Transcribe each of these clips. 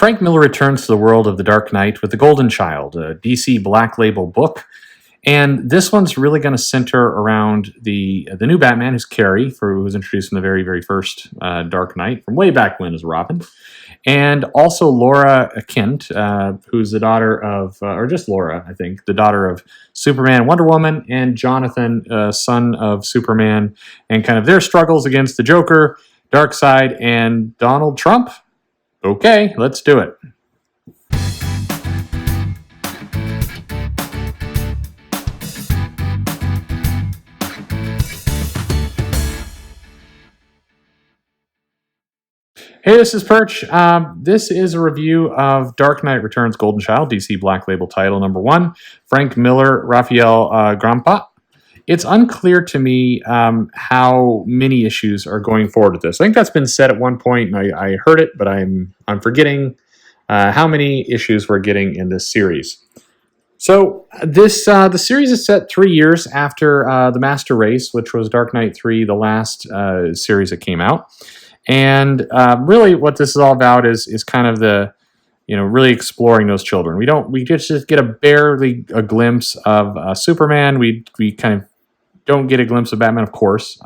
Frank Miller returns to the world of The Dark Knight with The Golden Child, a DC Black Label book. And this one's really going to center around the new Batman, who's Carrie, who was introduced in the very, very first Dark Knight from way back when as Robin. And also Laura Kent, who's the daughter of, or just Laura, I think, the daughter of Superman, Wonder Woman, and Jonathan, son of Superman, and kind of their struggles against the Joker, Darkseid, and Donald Trump. Okay, let's do it. Hey, this is Perch. This is a review of Dark Knight Returns Golden Child, DC Black Label title number 1, Frank Miller, Raphael Grampa. It's unclear to me how many issues are going forward with this. I think that's been said at one point, and I heard it, but I'm forgetting how many issues we're getting in this series. So this the series is set 3 years after The Master Race, which was Dark Knight 3, the last series that came out. And really what this is all about is kind of the, really exploring those children. We just get barely a glimpse of Superman. We kind of don't get a glimpse of Batman, of course.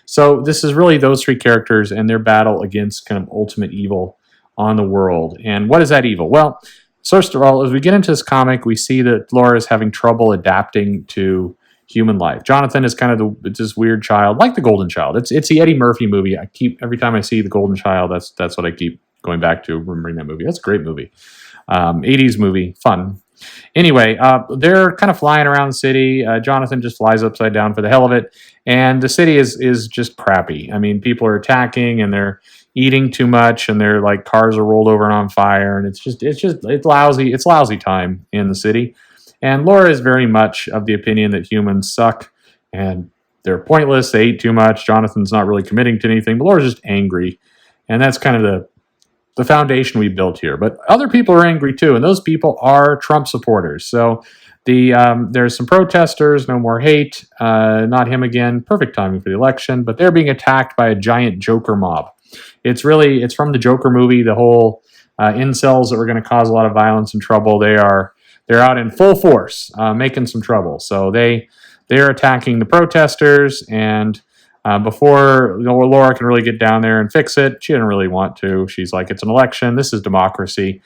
So this is really those three characters and their battle against kind of ultimate evil on the world. And what is that evil? Well, first of all, as we get into this comic, we see that Laura is having trouble adapting to human life. Jonathan is kind of this weird child, like the Golden Child. It's the Eddie Murphy movie. Every time I see the Golden Child, that's what I keep going back to, remembering that movie. That's a great movie. 80s movie, fun. Anyway, they're kind of flying around the city. Jonathan just flies upside down for the hell of it, and the city is just crappy. I mean, people are attacking and they're eating too much, and their like cars are rolled over and on fire, and it's lousy. It's lousy time in the city. And Laura is very much of the opinion that humans suck and they're pointless. They ate too much. Jonathan's not really committing to anything, but Laura's just angry. And that's kind of the foundation we built here. But other people are angry too, and those people are Trump supporters. So there's some protesters, no more hate, not him again, perfect timing for the election, but they're being attacked by a giant Joker mob. It's from the Joker movie, the whole incels that were going to cause a lot of violence and trouble. They're out in full force, making some trouble. So they're attacking the protesters, and before Laura can really get down there and fix it, she didn't really want to. She's like, it's an election. This is democracy.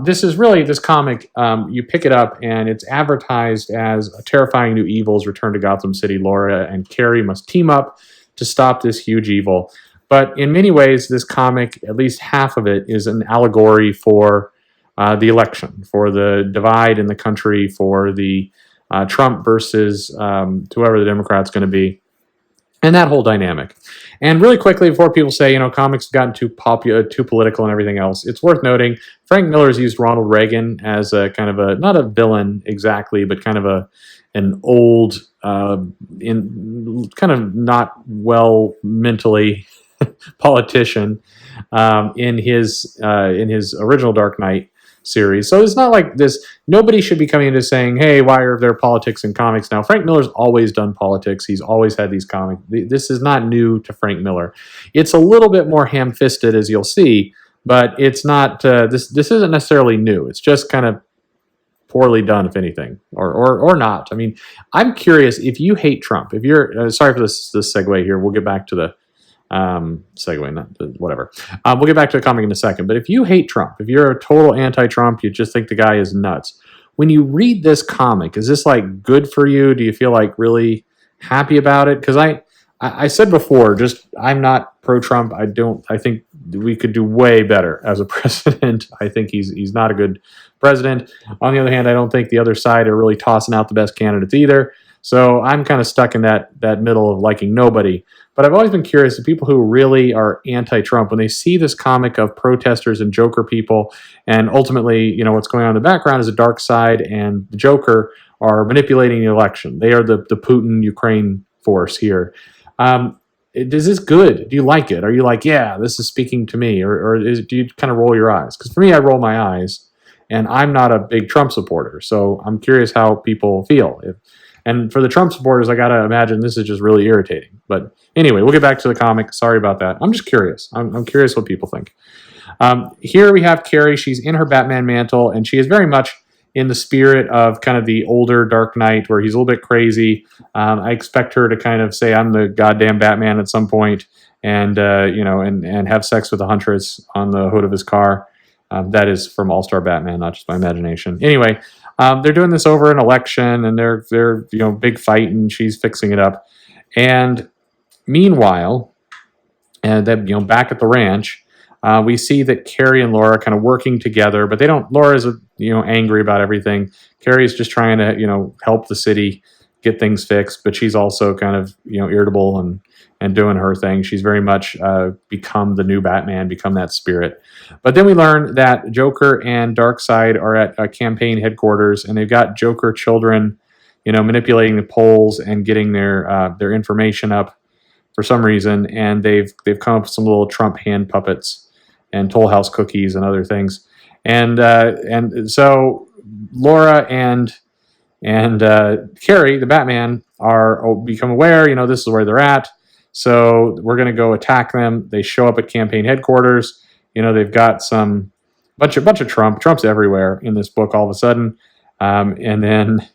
This comic, you pick it up, and it's advertised as a terrifying new evils return to Gotham City. Laura and Carrie must team up to stop this huge evil. But in many ways, this comic, at least half of it, is an allegory for the election, for the divide in the country, for the Trump versus whoever the Democrat's going to be, and that whole dynamic. And really quickly, before people say, comics have gotten too popular, too political and everything else, it's worth noting Frank Miller's used Ronald Reagan as a kind of not a villain exactly, but kind of an old, kind of not well mentally politician in his original Dark Knight series. So it's not like this. Nobody should be coming into saying, hey, why are there politics in comics now? Frank Miller's always done politics. He's always had these comics. This is not new to Frank Miller. It's a little bit more ham-fisted, as you'll see, but it's not, this isn't necessarily new. It's just kind of poorly done, if anything, or not. I mean, I'm curious if you hate Trump, if you're, sorry for this segue here. We'll get back to the whatever. We'll get back to the comic in a second. But if you hate Trump, if you're a total anti-Trump, you just think the guy is nuts. When you read this comic, is this like good for you? Do you feel like really happy about it? Because I said before, I'm not pro-Trump. I think we could do way better as a president. I think he's not a good president. On the other hand, I don't think the other side are really tossing out the best candidates either. So I'm kind of stuck in that middle of liking nobody. But I've always been curious, the people who really are anti-Trump, when they see this comic of protesters and Joker people, and ultimately, what's going on in the background is the Darkseid and the Joker are manipulating the election. They are the Putin-Ukraine force here. Is this good? Do you like it? Are you like, yeah, this is speaking to me? Or do you kind of roll your eyes? Because for me, I roll my eyes, and I'm not a big Trump supporter. So I'm curious how people feel. And for the Trump supporters, I got to imagine this is just really irritating. But anyway, we'll get back to the comic. Sorry about that. I'm just curious. I'm curious what people think. Here we have Carrie. She's in her Batman mantle, and she is very much in the spirit of kind of the older Dark Knight, where he's a little bit crazy. I expect her to kind of say, "I'm the goddamn Batman" at some point, and and have sex with a huntress on the hood of his car. That is from All Star Batman, not just my imagination. Anyway, they're doing this over an election, and they're big fight, and she's fixing it up. And meanwhile, and then back at the ranch. We see that Carrie and Laura are kind of working together, but they don't. Laura's angry about everything. Carrie's just trying to help the city get things fixed, but she's also kind of irritable and doing her thing. She's very much become the new Batman, become that spirit. But then we learn that Joker and Darkseid are at a campaign headquarters, and they've got Joker children, manipulating the polls and getting their information up for some reason, and they've come up with some little Trump hand puppets and Toll House cookies and other things, and so Laura and Carrie, the Batman, are become aware. This is where they're at, so we're going to go attack them. They show up at campaign headquarters. They've got some bunch of Trump's everywhere in this book all of a sudden, and then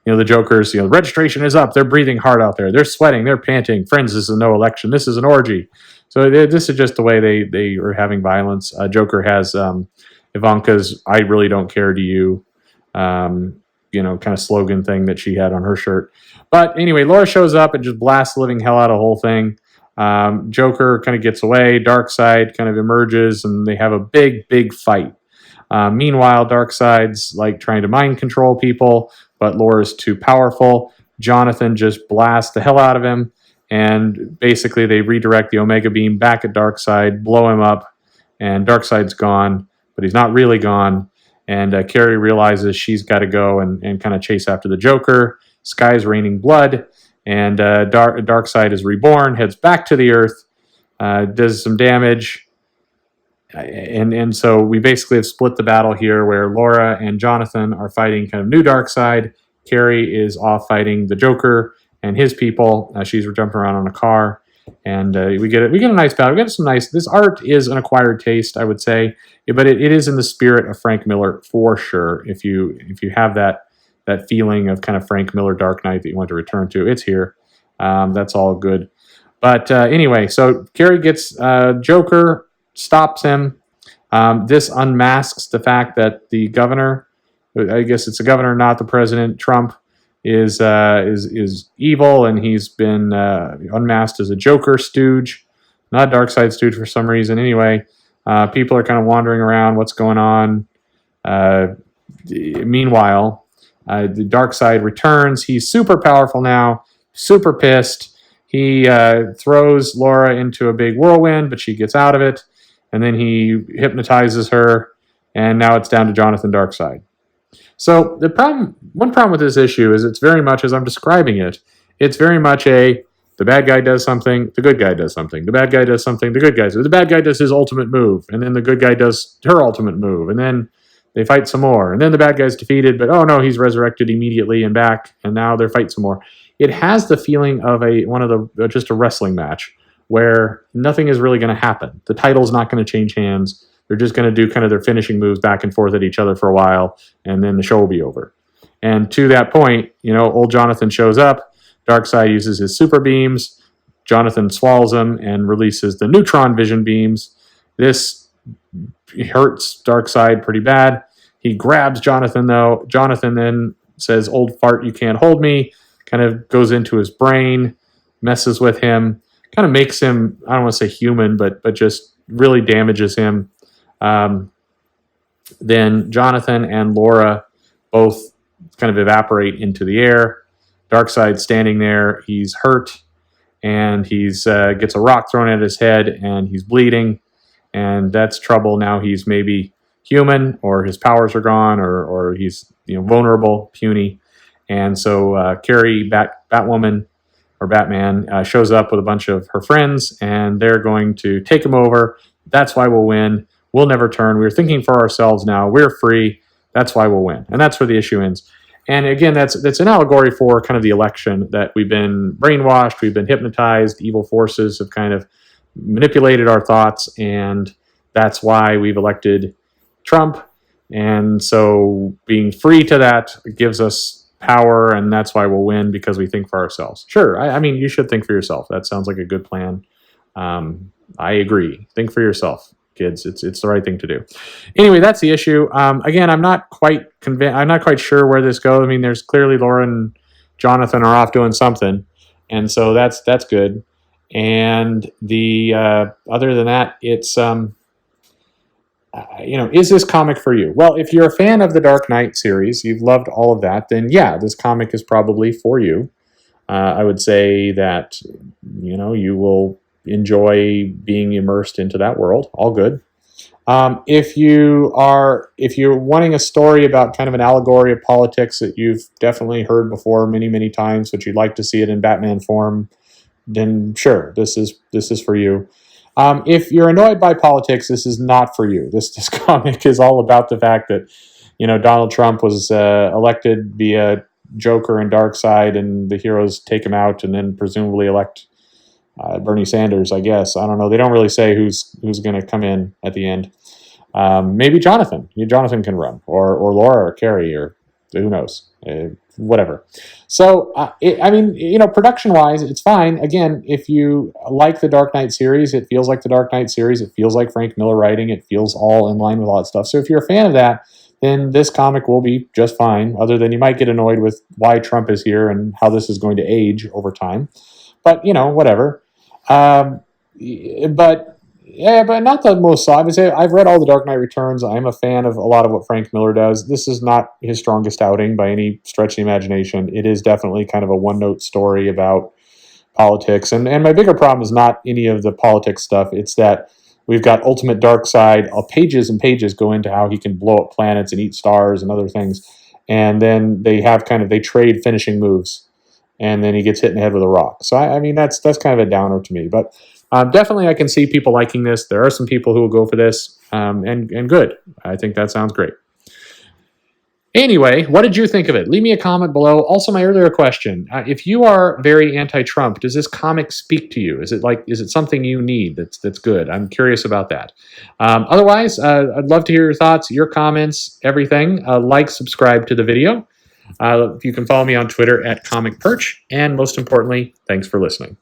the Joker's registration is up. They're breathing hard out there. They're sweating. They're panting. Friends, this is no election. This is an orgy. So this is just the way they are having violence. Joker has Ivanka's "I really don't care to you," kind of slogan thing that she had on her shirt. But anyway, Laura shows up and just blasts the living hell out of the whole thing. Joker kind of gets away. Darkseid kind of emerges, and they have a big fight. Meanwhile, Darkseid's like trying to mind control people, but Laura's too powerful. Jonathan just blasts the hell out of him. And basically, they redirect the Omega Beam back at Darkseid, blow him up, and Darkseid's gone, but he's not really gone. And Carrie realizes she's got to go and kind of chase after the Joker. Sky's raining blood, and Darkseid is reborn, heads back to the Earth, does some damage. And so we basically have split the battle here, where Laura and Jonathan are fighting kind of new Darkseid. Carrie is off fighting the Joker and his people. She's jumping around on a car, and we get a nice battle. We get some nice. This art is an acquired taste, I would say, but it is in the spirit of Frank Miller for sure. If you have that feeling of kind of Frank Miller Dark Knight that you want to return to, it's here. That's all good. But anyway, so Carrie gets Joker, stops him. This unmasks the fact that the governor, I guess it's the governor, not the president, Trump, is evil, and he's been unmasked as a Joker stooge, not Darkseid stooge for some reason. Anyway, people are kind of wandering around. What's going on? Meanwhile, the Darkseid returns. He's super powerful now, super pissed. He throws Laura into a big whirlwind, but she gets out of it, and then he hypnotizes her, and now it's down to Jonathan Darkseid. So one problem with this issue is it's very much, as I'm describing it, it's very much the bad guy does something, the good guy does something. The bad guy does something, the good guy does. The bad guy does his ultimate move, and then the good guy does her ultimate move, and then they fight some more, and then the bad guy's defeated, but oh no, he's resurrected immediately and back, and now they fight some more. It has the feeling of just a wrestling match where nothing is really going to happen. The title's not going to change hands. They're just going to do kind of their finishing moves back and forth at each other for a while, and then the show will be over. And to that point, old Jonathan shows up. Darkseid uses his super beams. Jonathan swallows them and releases the neutron vision beams. This hurts Darkseid pretty bad. He grabs Jonathan, though. Jonathan then says, "Old fart, you can't hold me." Kind of goes into his brain, messes with him, kind of makes him, I don't want to say human, but just really damages him. Then Jonathan and Laura both kind of evaporate into the air. Darkseid's standing there. He's hurt, and he's gets a rock thrown at his head, and he's bleeding, and that's trouble. Now he's maybe human, or his powers are gone, or he's vulnerable, puny. And so Carrie, Batwoman, or Batman, shows up with a bunch of her friends, and they're going to take him over. That's why we'll win. We'll never turn. We're thinking for ourselves now. We're free. That's why we'll win. And that's where the issue ends. And again, that's an allegory for kind of the election, that we've been brainwashed, we've been hypnotized, evil forces have kind of manipulated our thoughts, and that's why we've elected Trump. And so being free to that gives us power, and that's why we'll win, because we think for ourselves. Sure, I mean, you should think for yourself. That sounds like a good plan. I agree. Think for yourself, kids. It's the right thing to do. Anyway, that's the issue. Again, I'm not quite convinced. I'm not quite sure where this goes. I mean, there's clearly Lara and Jonathan are off doing something, and so that's good. And the other than that, it's is this comic for you? Well, if you're a fan of the Dark Knight series, you've loved all of that, then yeah, this comic is probably for you. I would say that you will enjoy being immersed into that world. All good. If you're wanting a story about kind of an allegory of politics that you've definitely heard before many, many times, but you'd like to see it in Batman form, then sure, this is for you. If you're annoyed by politics, this is not for you. This comic is all about the fact that Donald Trump was elected via Joker and Darkseid, and the heroes take him out, and then presumably elect Bernie Sanders. I guess, I don't know. They don't really say who's going to come in at the end. Maybe Jonathan. Jonathan can run, or Lara or Carrie, or who knows. Whatever. So, production-wise, it's fine. Again, if you like the Dark Knight series, it feels like the Dark Knight series. It feels like Frank Miller writing. It feels all in line with all that stuff. So if you're a fan of that, then this comic will be just fine, other than you might get annoyed with why Trump is here and how this is going to age over time. But, whatever. But not the most. I would say I've read all the Dark Knight Returns. I'm a fan of a lot of what Frank Miller does. This is not his strongest outing by any stretch of the imagination. It is definitely kind of a one-note story about politics. And my bigger problem is not any of the politics stuff. It's that we've got Ultimate Darkseid. Pages and pages go into how he can blow up planets and eat stars and other things. And then they trade finishing moves. And then he gets hit in the head with a rock. So, I mean, that's kind of a downer to me. But definitely I can see people liking this. There are some people who will go for this, and good. I think that sounds great. Anyway, what did you think of it? Leave me a comment below. Also, my earlier question, if you are very anti-Trump, does this comic speak to you? Is it something you need that's good? I'm curious about that. Otherwise, I'd love to hear your thoughts, your comments, everything. Subscribe to the video. You can follow me on Twitter at Comic Perch, and most importantly, thanks for listening.